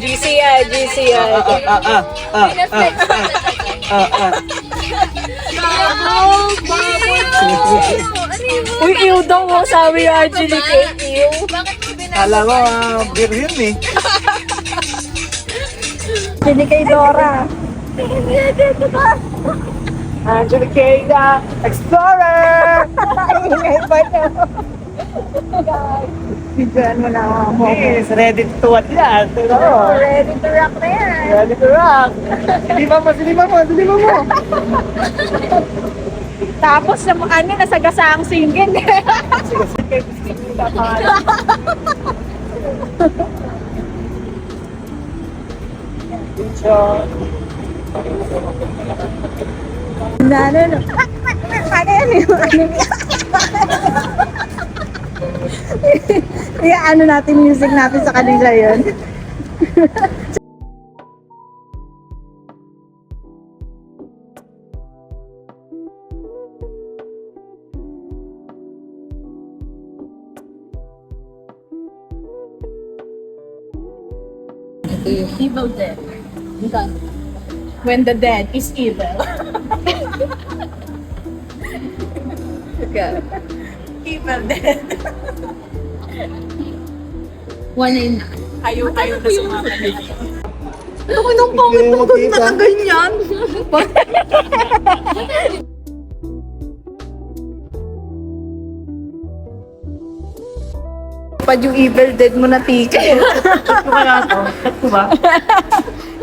GCI. Uy, ew daw mo, sabi yung Angelique. Ew. Alam mo, beer yun eh. Hindi kay Dora. Angelique the Explorer! Ingay pa na. Bigyan mo na ako. Yes, ready to what yan. Ready to rock na yan. Ready to rock. Silima mo. Tapos nasagasa ang singin. Ano natin music natin sa kanila yun. Evil Dead. When the dead is evil. Okay. Evil Dead. Ayaw na sumama na. Ano nung pangit mo kung nakaganyan? Pag yung Evil Dead mo na ticket. Ito ba?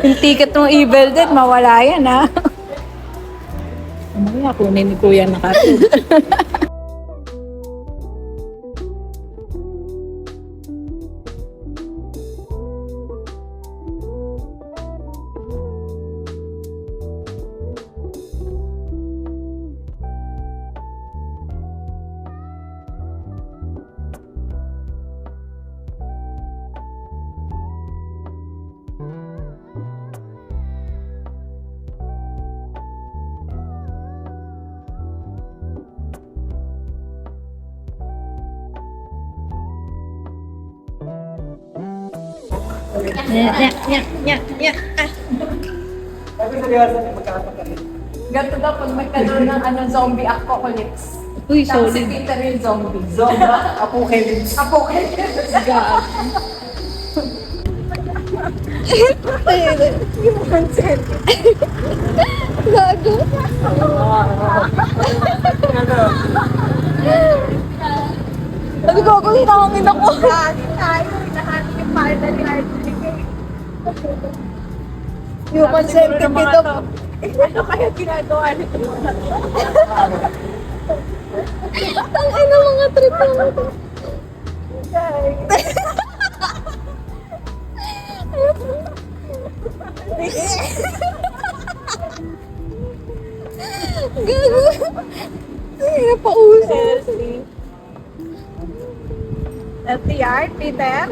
Yung ticket ng Evil Dead, mawala yan ha. Ano nga, kunin ni Kuya na kapit. Ganto daw pag magkaroon ng zombie apocalypse. Uy, Tapos si solid. Peter yung zombie. Apocalypse. Apocalypse. Gago. Sabi ko, kung hinangin ako. Lahat yung partner ni Angelique. Human centipede of... Ano kaya ginagawa nito? Ang ina mga trip mo. Gago. Ay, napauso. LTR, Peter?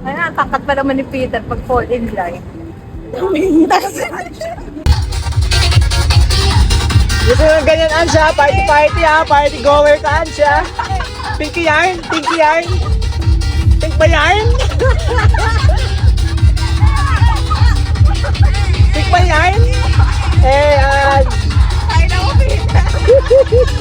Ay, natakat pa naman ni Peter pag fall in line. Gusto nyo ganyan, Ansha? Party ha? Party goer ka, Ansha? Pinky yarn? Pink ba yarn? Pink ba yarn? Eh, Ay, naku, Peter!